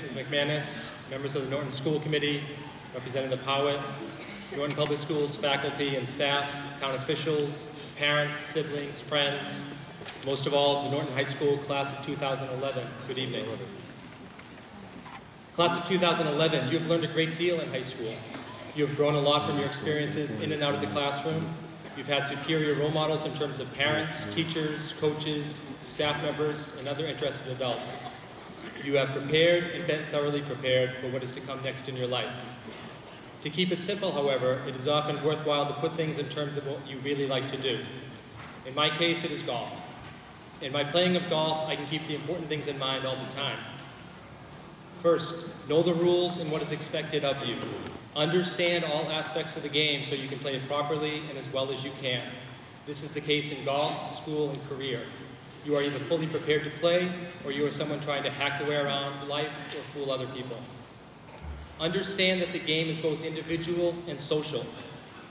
Mrs. McManus, members of the Norton School Committee, Representative Howitt, Norton Public Schools faculty and staff, town officials, parents, siblings, friends, most of all, the Norton High School class of 2011. Good evening. Class of 2011, you have learned a great deal in high school. You have grown a lot from your experiences in and out of the classroom. You've had superior role models in terms of parents, teachers, coaches, staff members, and other interested adults. You have prepared and been thoroughly prepared for what is to come next in your life. To keep it simple, however, it is often worthwhile to put things in terms of what you really like to do. In my case, it is golf. In my playing of golf, I can keep the important things in mind all the time. First, know the rules and what is expected of you. Understand all aspects of the game so you can play it properly and as well as you can. This is the case in golf, school, and career. You are either fully prepared to play, or you are someone trying to hack the way around life or fool other people. Understand that the game is both individual and social.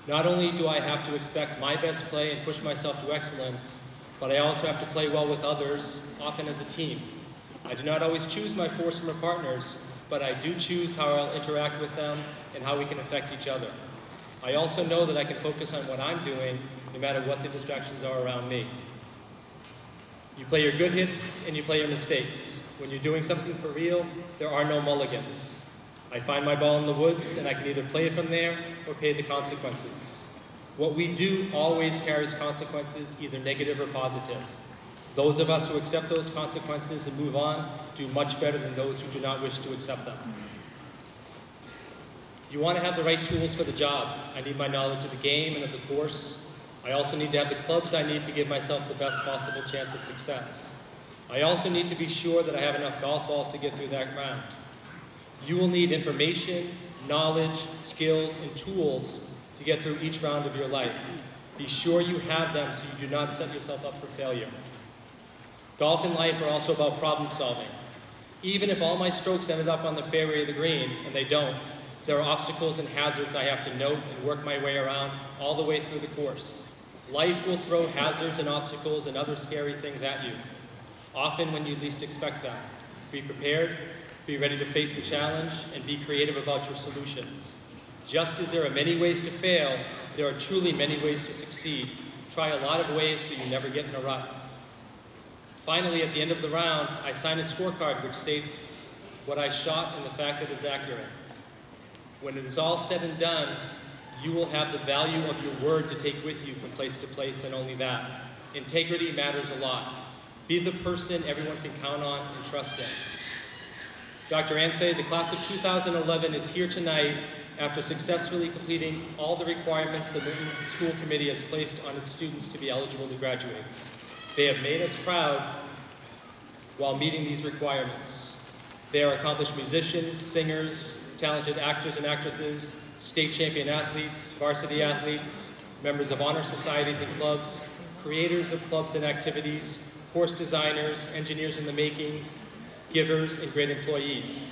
Not only do I have to expect my best play and push myself to excellence, but I also have to play well with others, often as a team. I do not always choose my foursome partners, but I do choose how I'll interact with them and how we can affect each other. I also know that I can focus on what I'm doing, no matter what the distractions are around me. You play your good hits and you play your mistakes. When you're doing something for real, there are no mulligans. I find my ball in the woods and I can either play it from there or pay the consequences. What we do always carries consequences, either negative or positive. Those of us who accept those consequences and move on do much better than those who do not wish to accept them. You want to have the right tools for the job. I need my knowledge of the game and of the course. I also need to have the clubs I need to give myself the best possible chance of success. I also need to be sure that I have enough golf balls to get through that round. You will need information, knowledge, skills, and tools to get through each round of your life. Be sure you have them so you do not set yourself up for failure. Golf and life are also about problem solving. Even if all my strokes ended up on the fairway of the green, and they don't, there are obstacles and hazards I have to note and work my way around all the way through the course. Life will throw hazards and obstacles and other scary things at you, often when you least expect them. Be prepared, be ready to face the challenge, and be creative about your solutions. Just as there are many ways to fail, there are truly many ways to succeed. Try a lot of ways so you never get in a rut. Finally, at the end of the round, I sign a scorecard which states what I shot and the fact that it is accurate. When it is all said and done, you will have the value of your word to take with you from place to place, and only that. Integrity matters a lot. Be the person everyone can count on and trust in. Dr. Ansay, the class of 2011 is here tonight after successfully completing all the requirements the Norton School Committee has placed on its students to be eligible to graduate. They have made us proud while meeting these requirements. They are accomplished musicians, singers, talented actors and actresses, state champion athletes, varsity athletes, members of honor societies and clubs, creators of clubs and activities, course designers, engineers in the makings, givers, and great employees.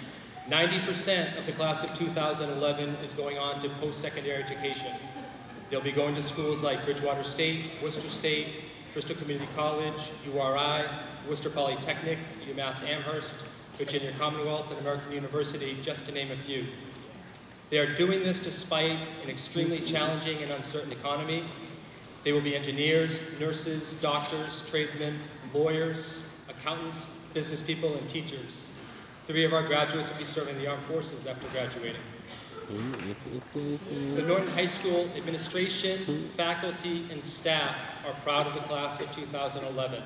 90% of the class of 2011 is going on to post-secondary education. They'll be going to schools like Bridgewater State, Worcester State, Bristol Community College, URI, Worcester Polytechnic, UMass Amherst, Virginia Commonwealth, and American University, just to name a few. They are doing this despite an extremely challenging and uncertain economy. They will be engineers, nurses, doctors, tradesmen, lawyers, accountants, business people, and teachers. 3 of our graduates will be serving the armed forces after graduating. The Norton High School administration, faculty, and staff are proud of the class of 2011,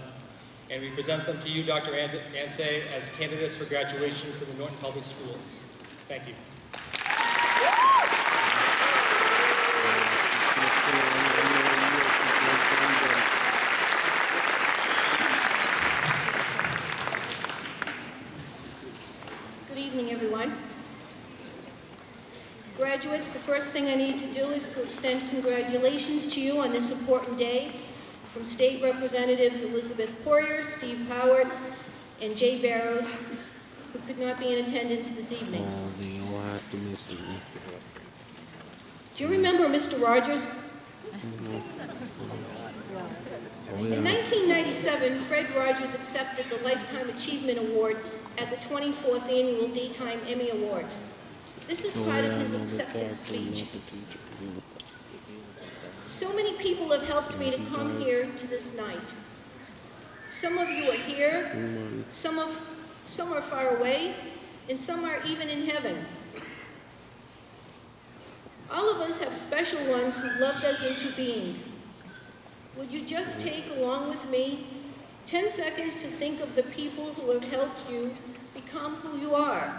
and we present them to you, Dr. Ansay, as candidates for graduation for the Norton Public Schools. Thank you. Good evening, everyone. Graduates, the first thing I need to do is to extend congratulations to you on this important day from State Representatives Elizabeth Poirier, Steve Howard, and Jay Barrows, who could not be in attendance this evening. Do you remember Mr. Rogers? In 1997, Fred Rogers accepted the Lifetime Achievement Award at the 24th Annual Daytime Emmy Awards. This is part of his acceptance speech. So many people have helped me to come here to this night. Some of you are here, some are far away, and some are even in heaven. All of us have special ones who loved us into being. Would you just take, along with me, 10 seconds to think of the people who have helped you become who you are,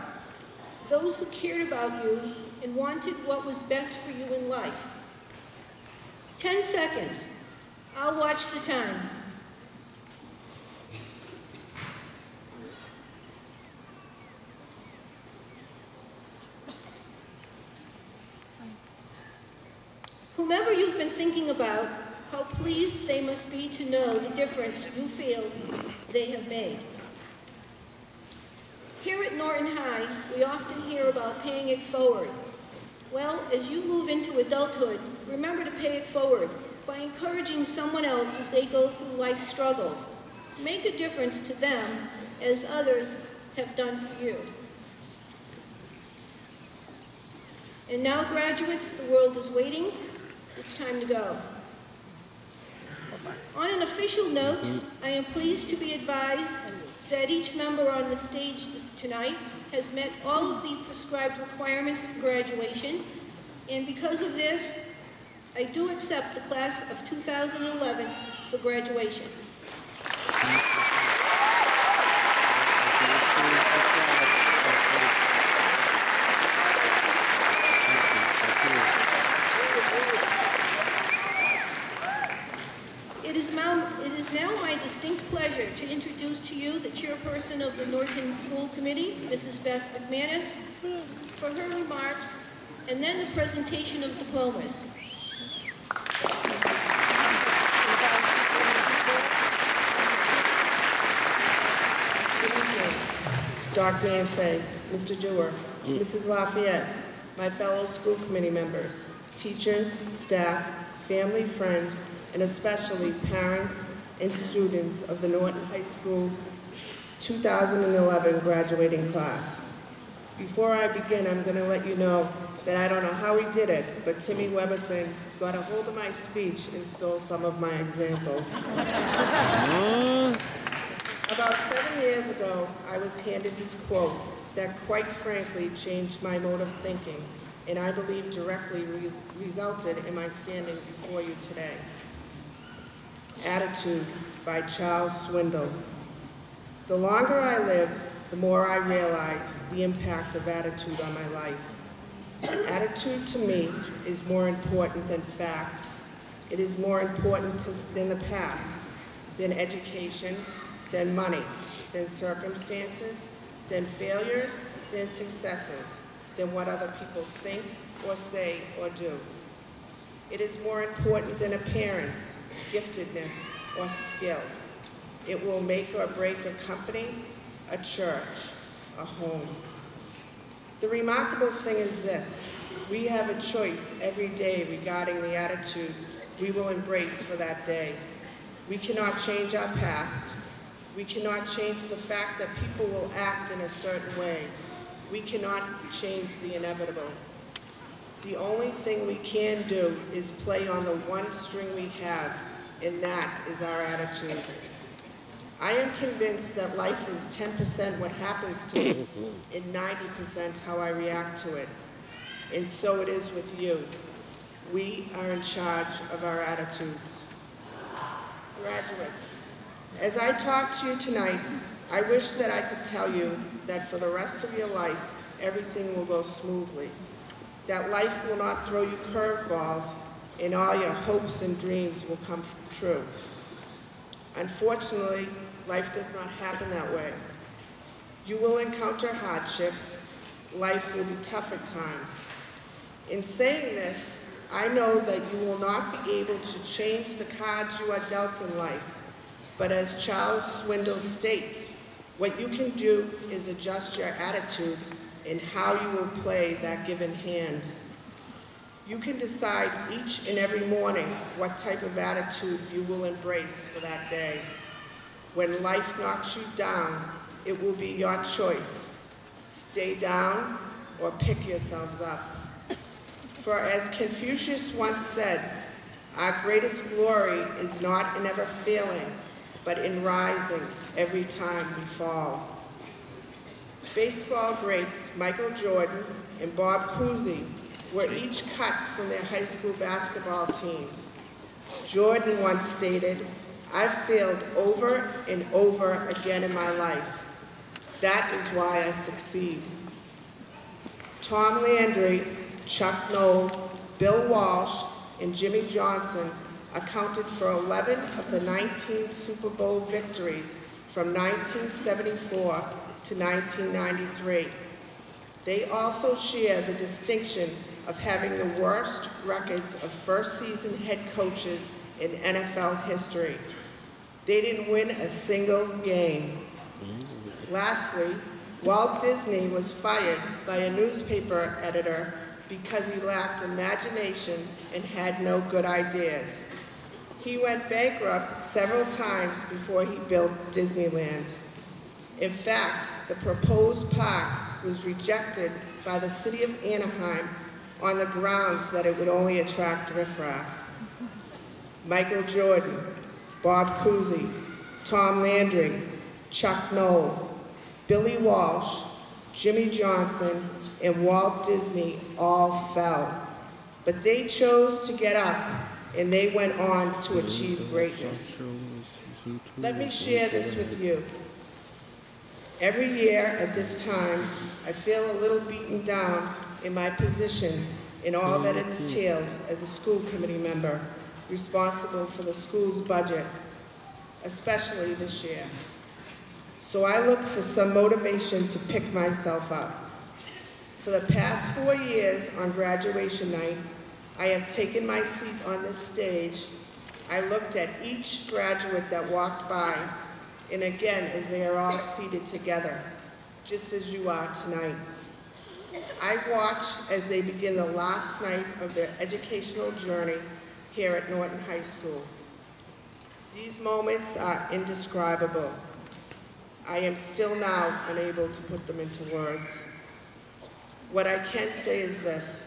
those who cared about you and wanted what was best for you in life. 10 seconds. I'll watch the time. Whomever you've been thinking about, how pleased they must be to know the difference you feel they have made. Here at Norton High, we often hear about paying it forward. Well, as you move into adulthood, remember to pay it forward by encouraging someone else as they go through life's struggles. Make a difference to them as others have done for you. And now, graduates, the world is waiting. It's time to go. On an official note, I am pleased to be advised that each member on the stage tonight has met all of the prescribed requirements for graduation, and because of this, I do accept the class of 2011 for graduation. It is now my distinct pleasure to introduce to you the chairperson of the Norton School Committee, Mrs. Beth McManus, for her remarks, and then the presentation of diplomas. Good evening, Dr. Ansay, Mr. Dewar, Mrs. Lafayette, my fellow school committee members, teachers, staff, family, friends, and especially parents and students of the Norton High School 2011 graduating class. Before I begin, I'm going to let you know that I don't know how he did it, but Timmy Weberthing got a hold of my speech and stole some of my examples. About 7 years ago, I was handed this quote that quite frankly changed my mode of thinking, and I believe directly resulted in my standing before you today. Attitude by Charles Swindoll. The longer I live, the more I realize the impact of attitude on my life. Attitude to me is more important than facts. It is more important than the past, than education, than money, than circumstances, than failures, than successes, than what other people think or say or do. It is more important than appearance, giftedness, or skill. It will make or break a company, a church, a home. The remarkable thing is this: we have a choice every day regarding the attitude we will embrace for that day. We cannot change our past. We cannot change the fact that people will act in a certain way. We cannot change the inevitable. The only thing we can do is play on the one string we have, and that is our attitude. I am convinced that life is 10% what happens to me and 90% how I react to it. And so it is with you. We are in charge of our attitudes. Graduates, as I talk to you tonight, I wish that I could tell you that for the rest of your life, everything will go smoothly. That life will not throw you curveballs and all your hopes and dreams will come true. Unfortunately, life does not happen that way. You will encounter hardships. Life will be tough at times. In saying this, I know that you will not be able to change the cards you are dealt in life. But as Charles Swindoll states, what you can do is adjust your attitude and how you will play that given hand. You can decide each and every morning what type of attitude you will embrace for that day. When life knocks you down, It will be your choice. Stay down or pick yourselves up. For as Confucius once said, our greatest glory is not in ever failing, but in rising every time we fall. Baseball greats Michael Jordan and Bob Cousy were each cut from their high school basketball teams. Jordan once stated, "I've failed over and over again in my life. That is why I succeed." Tom Landry, Chuck Noll, Bill Walsh, and Jimmy Johnson accounted for 11 of the 19 Super Bowl victories from 1974 to 1993. They also share the distinction of having the worst records of first-season head coaches in NFL history. They didn't win a single game. Lastly, Walt Disney was fired by a newspaper editor because he lacked imagination and had no good ideas. He went bankrupt several times before he built Disneyland. In fact, the proposed park was rejected by the city of Anaheim on the grounds that it would only attract riffraff. Michael Jordan, Bob Cousy, Tom Landry, Chuck Noll, Billy Walsh, Jimmy Johnson, and Walt Disney all fell. But they chose to get up, and they went on to achieve greatness. Let me share this with you. Every year at this time, I feel a little beaten down in my position in all that it entails as a school committee member responsible for the school's budget, especially this year. So I look for some motivation to pick myself up. For the past 4 years on graduation night, I have taken my seat on this stage. I looked at each graduate that walked by, and again, as they are all seated together, just as you are tonight. I watch as they begin the last night of their educational journey here at Norton High School. These moments are indescribable. I am still now unable to put them into words. What I can say is this,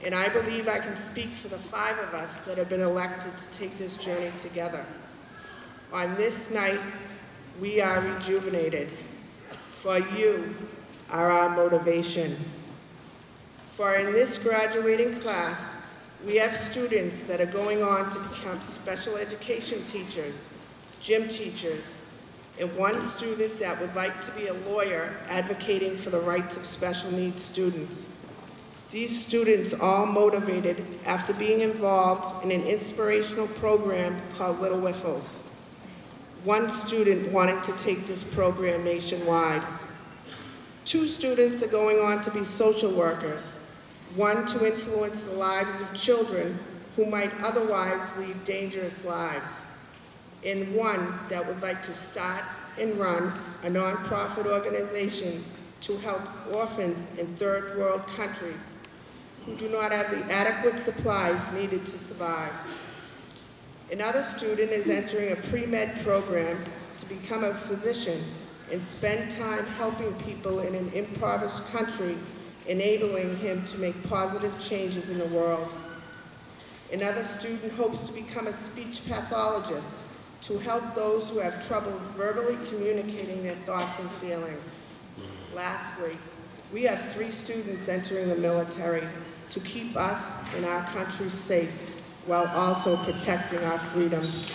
and I believe I can speak for the 5 of us that have been elected to take this journey together. On this night, we are rejuvenated. For you are our motivation. For in this graduating class, we have students that are going on to become special education teachers, gym teachers, and one student that would like to be a lawyer advocating for the rights of special needs students. These students all motivated after being involved in an inspirational program called Little Wiffles. One student wanting to take this program nationwide. 2 students are going on to be social workers, one to influence the lives of children who might otherwise lead dangerous lives, and one that would like to start and run a nonprofit organization to help orphans in third world countries who do not have the adequate supplies needed to survive. Another student is entering a pre-med program to become a physician and spend time helping people in an impoverished country, enabling him to make positive changes in the world. Another student hopes to become a speech pathologist to help those who have trouble verbally communicating their thoughts and feelings. Lastly, we have 3 students entering the military to keep us and our country safe while also protecting our freedoms.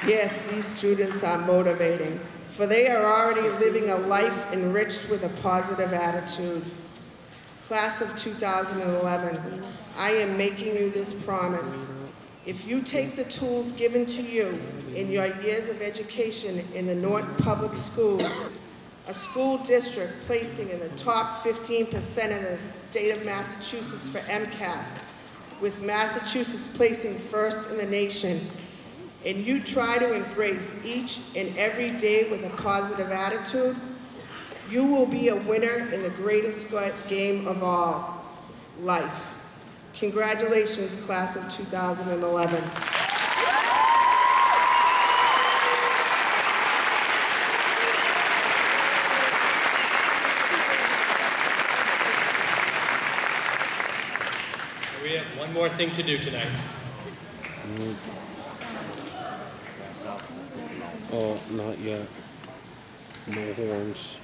Yes, these students are motivating, for they are already living a life enriched with a positive attitude. Class of 2011, I am making you this promise. If you take the tools given to you in your years of education in the Norton Public Schools, a school district placing in the top 15% of the state of Massachusetts for MCAS, with Massachusetts placing first in the nation, and you try to embrace each and every day with a positive attitude, You will be a winner in the greatest game of all, life. Congratulations, class of 2011. We have one more thing to do tonight. Oh, not yet. No horns.